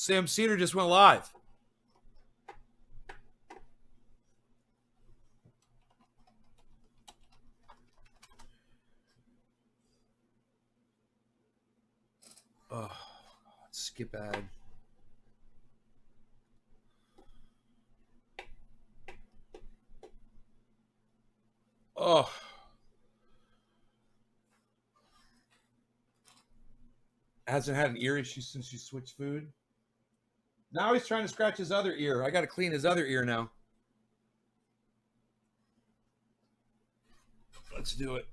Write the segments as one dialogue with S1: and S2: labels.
S1: Sam Cedar just went live. Oh, skip ad. Oh. Hasn't had an ear issue since you switched food. Now he's trying to scratch his other ear. I got to clean his other ear now. Let's do it.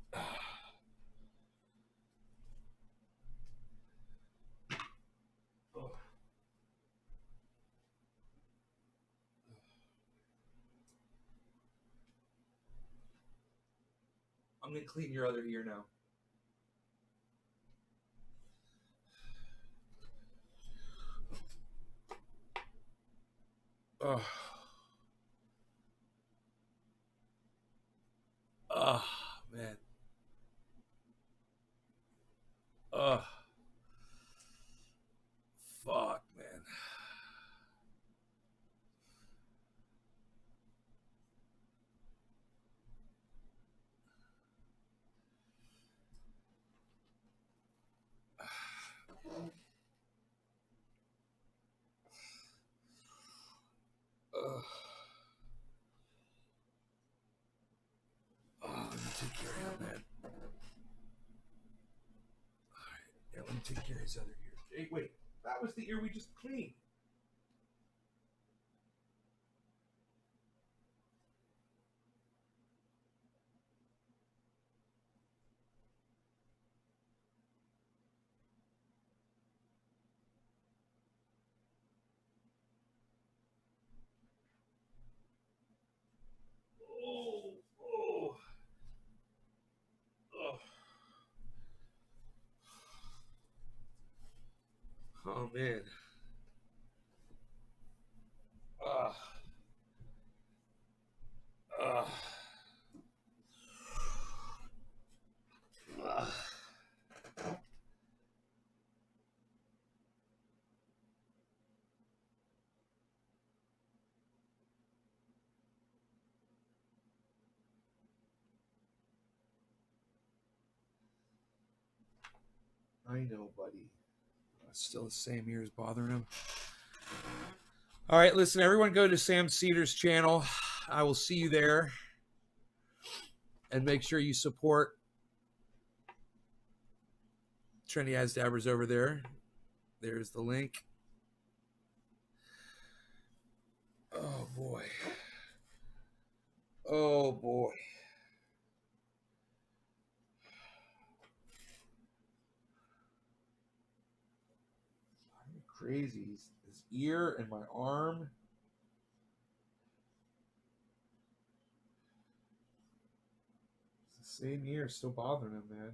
S1: I'm going to clean your other ear now. Oh. Oh, man. Oh. Fuck, man. Oh, let me take care of him, man. All right. Yeah, let me take care of his other ear. Hey, wait. That was the ear we just cleaned. Oh, oh, oh. Oh, man. Uh, uh. I know, buddy. Still the same ears bothering him. All right, listen, everyone go to Sam Cedar's channel. I will see you there. And make sure you support Trendy Eyes Dabbers over there. There's the link. Oh, boy. Oh, boy. I'm crazy. His ear and my arm. It's the same ear, still bothering him, man.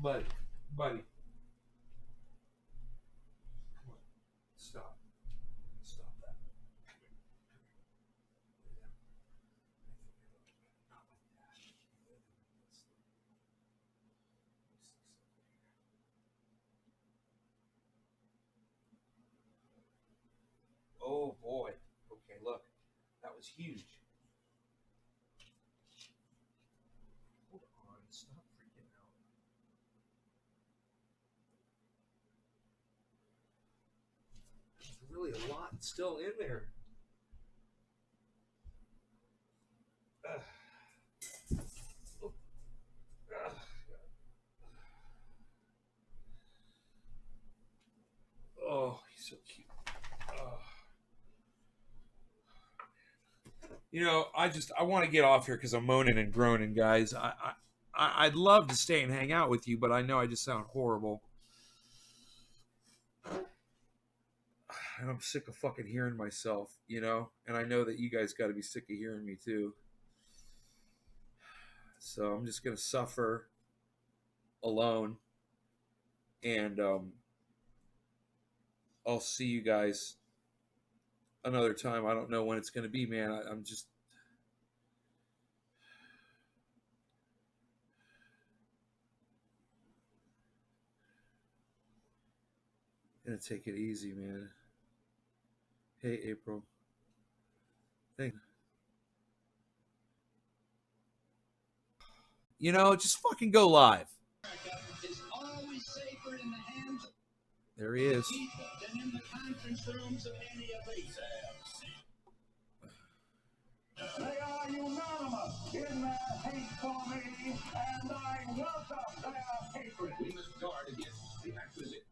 S1: Buddy. Come on. Stop. Stop that. Oh, boy. Okay, look. That was huge. Hold on. Stop freaking out. There's really a lot still in there. Oh, he's so cute. You know, I want to get off here because I'm moaning and groaning, guys. I'd love to stay and hang out with you, but I know I just sound horrible. And I'm sick of fucking hearing myself, you know? And I know that you guys got to be sick of hearing me too. So I'm just going to suffer alone. And I'll see you guys another time. I don't know when it's going to be, man. I'm just. Gonna take it easy, man. Hey, April. Thank. You know, just fucking go live. There he is.
S2: They are unanimous in their hate for me, and I welcome their hatred.
S3: We must guard against the accusation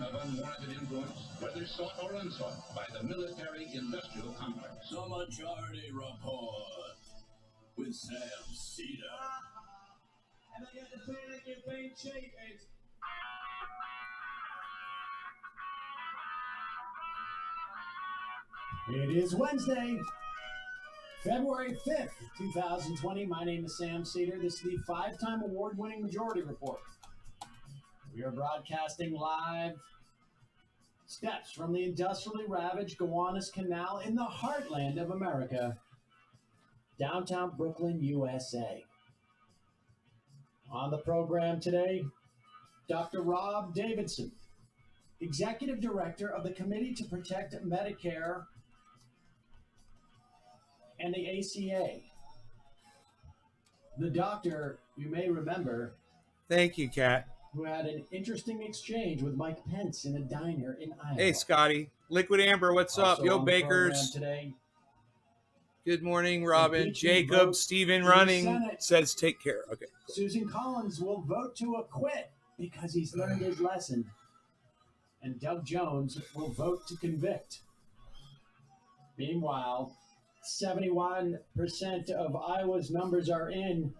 S3: of unwarranted influence, whether sought or unsought, by the military-industrial complex.
S4: The Majority Report with Sam Cedar. And I got the panic campaign cheap. It is Wednesday, February 5th, 2020. My name is Sam Cedar. This is the 5-time award-winning Majority Report. We are broadcasting live steps from the industrially ravaged Gowanus Canal in the heartland of America, downtown Brooklyn, USA. On the program today, Dr. Rob Davidson, Executive Director of the Committee to Protect Medicare and the ACA. The doctor, you may remember,
S1: Thank you, Kat.
S4: who had an interesting exchange with Mike Pence in a diner in Iowa.
S1: Hey, Scotty. Liquid Amber, what's up?
S4: Also
S1: Yo,
S4: on the program
S1: Bakers.
S4: today,
S1: Good morning, Robin.
S4: Impeachment
S1: Jacob,
S4: vote
S1: Stephen
S4: in the
S1: Running
S4: Senate.
S1: says take care. Okay.
S4: Susan Collins will vote to acquit because he's learned his lesson. And Doug Jones will vote to convict. Meanwhile, 71% of Iowa's numbers are in,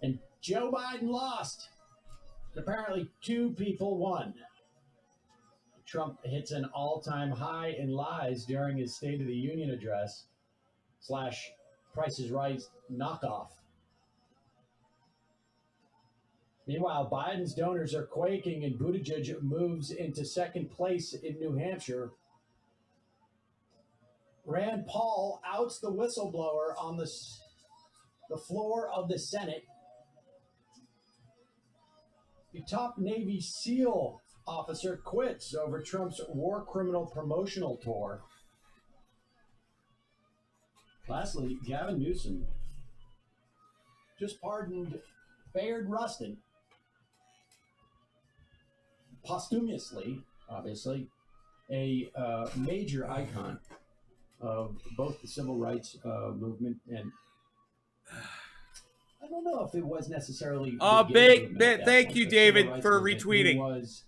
S4: and Joe Biden lost. Apparently, 2 people won. Trump hits an all-time high in lies during his State of the Union address / Price is Right knockoff. Meanwhile, Biden's donors are quaking and Buttigieg moves into second place in New Hampshire. Rand Paul outs the whistleblower on the floor of the Senate. The top Navy SEAL officer quits over Trump's war criminal promotional tour. Lastly, Gavin Newsom just pardoned Bayard Rustin posthumously, obviously, a major icon of both the civil rights movement and I don't know if it was necessarily.
S1: Thank you, David, for retweeting.
S4: He was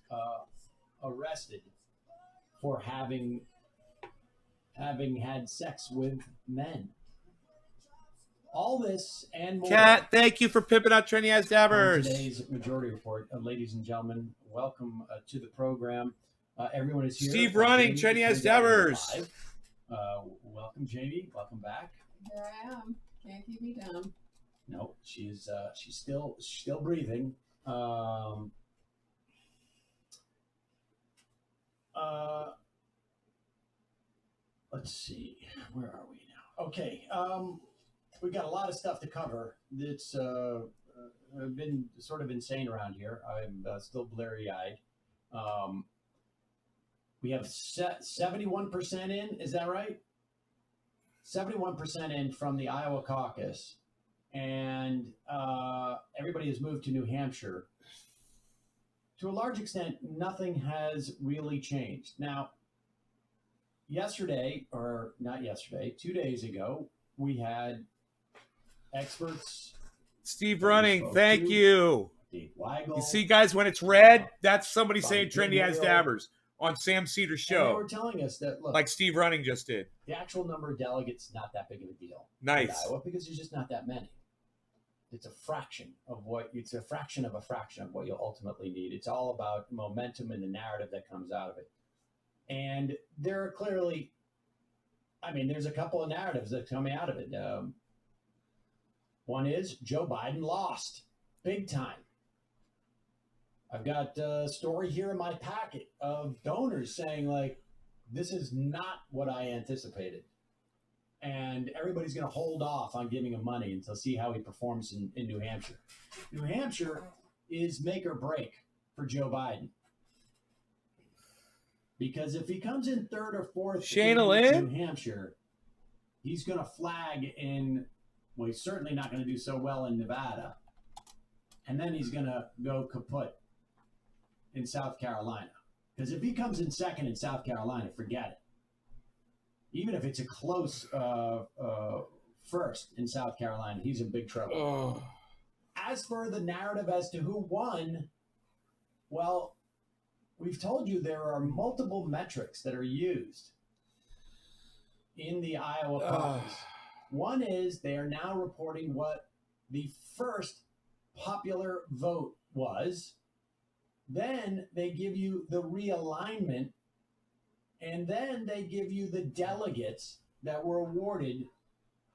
S4: arrested for having had sex with men. All this and more.
S1: Kat, thank you for pimping out Trendy As Dabbers.
S4: Today's Majority Report, ladies and gentlemen, welcome to the program. Everyone is here.
S1: Steve Running, Trendy As Dabbers.
S4: Welcome, Jamie. Welcome back.
S5: Here I am. Can't keep me down.
S4: No, she's still breathing. Let's see, where are we now? Okay, we got a lot of stuff to cover. It's been sort of insane around here. I'm still blurry-eyed. We have 71% in. Is that right? 71% in from the Iowa caucus. And everybody has moved to New Hampshire. To a large extent, nothing has really changed. Now, yesterday, or not yesterday, 2 days ago, we had experts.
S1: Steve Running, thank you.
S4: Dave Weigel,
S1: You see, guys, when it's red, that's somebody saying
S4: Bobby
S1: Trendy As
S4: Goodwill.
S1: Dabbers on Sam Cedar's
S4: and they
S1: show,
S4: were telling us that, look,
S1: like Steve Running just did.
S4: the actual number of delegates is not that big of a deal.
S1: Nice.
S4: In Iowa, because there's just not that many. It's a fraction of what you'll ultimately need. It's all about momentum and the narrative that comes out of it. And there are clearly, there's a couple of narratives that are coming out of it. One is Joe Biden lost big time. I've got a story here in my packet of donors saying, like, this is not what I anticipated. And everybody's going to hold off on giving him money until see how he performs in New Hampshire. New Hampshire is make or break for Joe Biden. Because if he comes in third or fourth
S1: Shayna
S4: in
S1: Lynn?
S4: New Hampshire, he's going to flag in, well, he's certainly not going to do so well in Nevada. And then he's going to go kaput in South Carolina. Because if he comes in second in South Carolina, forget it. Even if it's a close first in South Carolina, he's in big trouble.
S1: Oh.
S4: As for the narrative as to who won, well, we've told you there are multiple metrics that are used in the Iowa caucus. One is they are now reporting what the first popular vote was. Then they give you the realignment, and then they give you the delegates that were awarded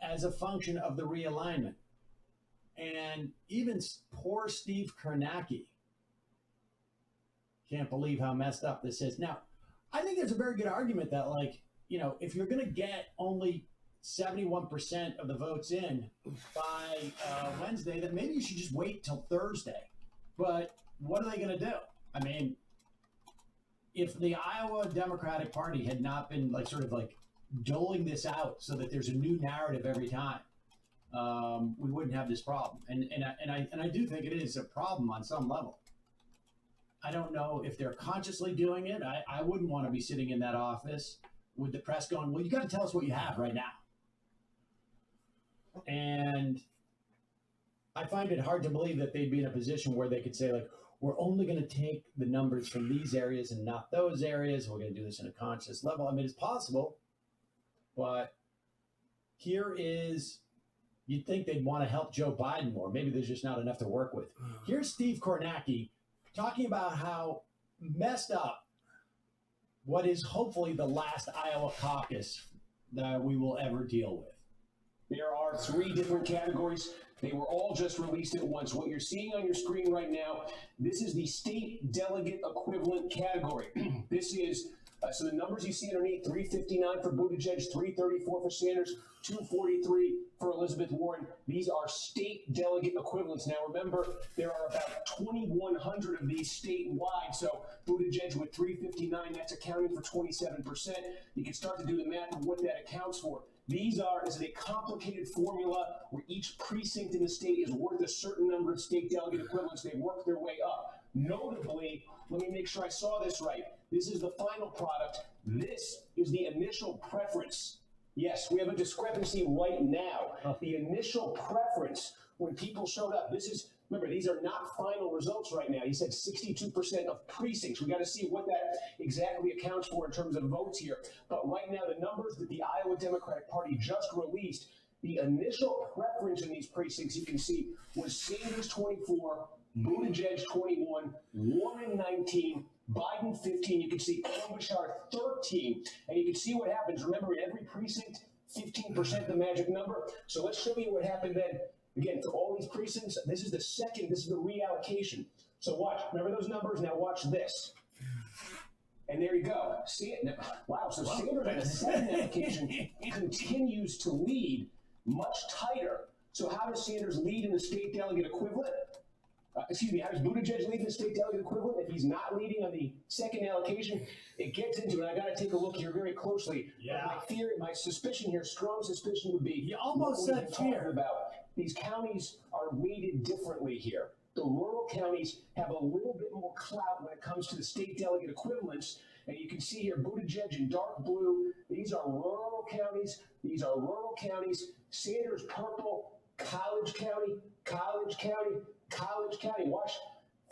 S4: as a function of the realignment. And even poor Steve Kornacki can't believe how messed up this is. Now, I think there's a very good argument that, like, you know, if you're going to get only 71% of the votes in by Wednesday, then maybe you should just wait till Thursday. But what are they going to do? I mean, if the Iowa Democratic Party had not been like sort of like doling this out so that there's a new narrative every time, we wouldn't have this problem. And I do think it is a problem on some level. I don't know if they're consciously doing it. I wouldn't want to be sitting in that office with the press going, well, you got to tell us what you have right now. And I find it hard to believe that they'd be in a position where they could say, like, we're only going to take the numbers from these areas and not those areas. We're going to do this in a conscious level. I mean, it's possible, but here is, you'd think they'd want to help Joe Biden more. Maybe there's just not enough to work with. Here's Steve Kornacki talking about how messed up what is hopefully the last Iowa caucus that we will ever deal with.
S6: There are 3 different categories. They were all just released at once. What you're seeing on your screen right now, this is the state delegate equivalent category. This is, so the numbers you see underneath, 359 for Buttigieg, 334 for Sanders, 243 for Elizabeth Warren. These are state delegate equivalents. Now remember, there are about 2,100 of these statewide. So Buttigieg with 359, that's accounting for 27%. You can start to do the math of what that accounts for. These are, is a complicated formula where each precinct in the state is worth a certain number of state delegate equivalents. They work their way up. Notably, let me make sure I saw this right. This is the final product. This is the initial preference. Yes, we have a discrepancy right now. The initial preference, when people showed up, this is, remember, these are not final results right now. He said 62% of precincts. We got to see what that exactly accounts for in terms of votes here. But right now, the numbers that the Iowa Democratic Party just released, the initial preference in these precincts, you can see, was Sanders 24, Buttigieg 21, Warren 19, Biden 15. You can see Klobuchar 13. And you can see what happens. Remember, in every precinct, 15% the magic number. So let's show you what happened then. Again, for all these precincts, this is the second, this is the reallocation. So watch, remember those numbers? Now watch this. And there you go. See it? Wow, so Sanders on the second allocation continues to lead much tighter. So how does Sanders lead in the state delegate equivalent? How does Buttigieg lead in the state delegate equivalent if he's not leading on the second allocation? It gets into it. I got to take a look here very closely.
S4: Yeah.
S6: My theory, my suspicion here, strong suspicion would be,
S4: You almost
S6: what we've
S4: said
S6: been talking
S4: fear.
S6: about. These counties are weighted differently here. The rural counties have a little bit more clout when it comes to the state delegate equivalents. And you can see here, Buttigieg in dark blue. These are rural counties. These are rural counties. Sanders purple, College County, College County, College County. Watch,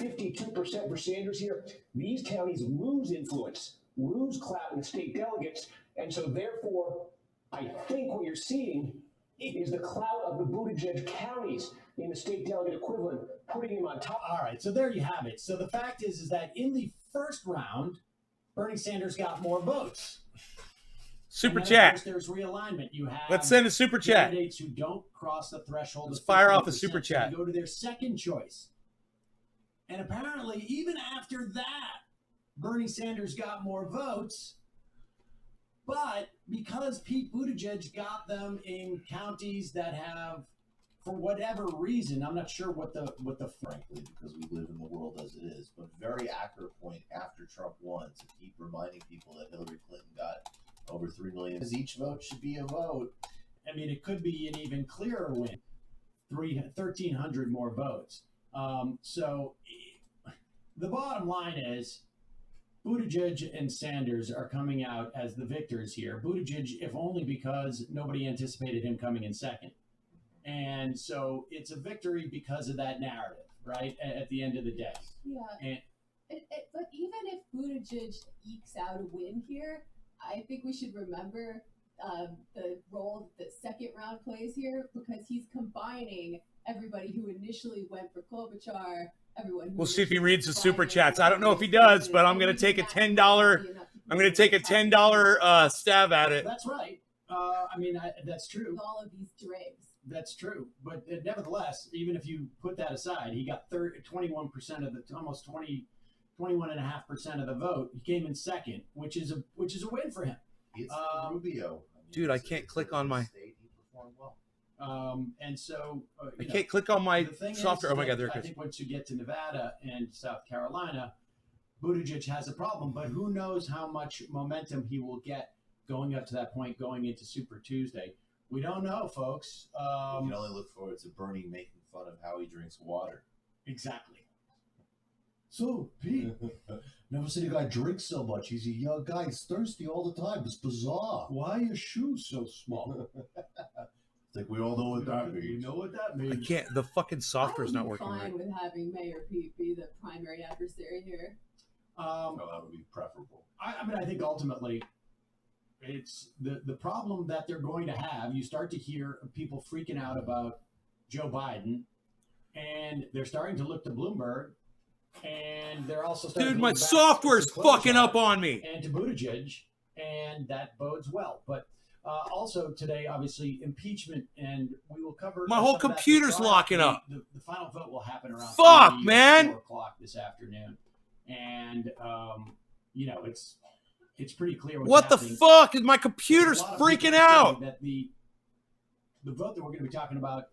S6: 52% for Sanders here. These counties lose influence, lose clout in the state delegates. And so therefore, I think what you're seeing is the clout of the Buttigieg counties in the state delegate equivalent, putting him on top.
S4: All right, so there you have it. So the fact is that in the first round, Bernie Sanders got more votes.
S1: Super
S4: And then, of
S1: chat.
S4: course, there's realignment. You have
S1: Let's send a super chat.
S4: candidates who don't cross the threshold.
S1: Let's
S4: of
S1: fire off a
S4: 50%,
S1: super
S4: so
S1: chat.
S4: they go to their second choice. And apparently, even after that, Bernie Sanders got more votes. But because Pete Buttigieg got them in counties that have, for whatever reason, I'm not sure what the
S7: frankly, because we live in the world as it is. But very accurate point after Trump won to keep reminding people that Hillary Clinton got over 3 million. Each vote should be a vote.
S4: I mean, it could be an even clearer win, 1,300 more votes. So the bottom line is Buttigieg and Sanders are coming out as the victors here. Buttigieg, if only because nobody anticipated him coming in second. And so it's a victory because of that narrative, right, at the end of the day.
S5: Yeah. But even if Buttigieg ekes out a win here, I think we should remember the role that second round plays here, because he's combining everybody who initially went for Klobuchar. Everyone.
S1: We'll see if he reads the super chats. I don't know if he does, but I'm going to take a $10. I'm going to take a $10 stab at it.
S4: That's right. I mean, that's true.
S5: All of these dregs.
S4: That's true. But nevertheless, even if you put that aside, he got 21% of the, almost 21.5% of the vote. He came in second, which is a win for him.
S7: It's Rubio. I mean,
S1: Dude, I can't click on my.
S7: State, he performed well.
S4: And so
S1: I can't click on my
S4: the thing
S1: software.
S4: is
S1: Oh my God, there
S4: that
S1: it
S4: I
S1: goes.
S4: think once you get to Nevada and South Carolina, Buttigieg has a problem. But who knows how much momentum he will get going up to that point, going into Super Tuesday. We don't know, folks.
S7: You can only look forward to Bernie making fun of how he drinks water.
S4: Exactly.
S8: So, Pete, never seen a guy drink so much. He's a young guy. He's thirsty all the time. It's bizarre.
S4: Why are your shoes so small?
S8: I think we all know what that means.
S4: You know what that
S1: I
S4: means.
S1: can't. The fucking software's
S5: I
S1: not
S5: would be
S1: working
S5: fine
S1: right.
S5: with having Mayor Pete be the primary adversary here.
S7: Well, that would be preferable.
S4: I mean, I think ultimately it's the problem that they're going to have. You start to hear people freaking out about Joe Biden, and they're starting to look to Bloomberg, and they're also starting
S1: Dude,
S4: to
S1: my
S4: look back
S1: software's
S4: to
S1: fucking
S4: Klobuchar
S1: up on me.
S4: and to Buttigieg, and that bodes well. But also today, obviously, impeachment, and we will cover
S1: My whole
S4: some of that
S1: computer's
S4: tomorrow.
S1: locking up.
S4: The final vote will happen around
S1: Fuck,
S4: 3 or
S1: man.
S4: 4 o'clock this afternoon, and you know it's pretty clear
S1: What the
S4: happening.
S1: fuck? My
S4: There's
S1: computer's
S4: a lot of people
S1: freaking
S4: saying
S1: out.
S4: that the vote that we're going to be talking about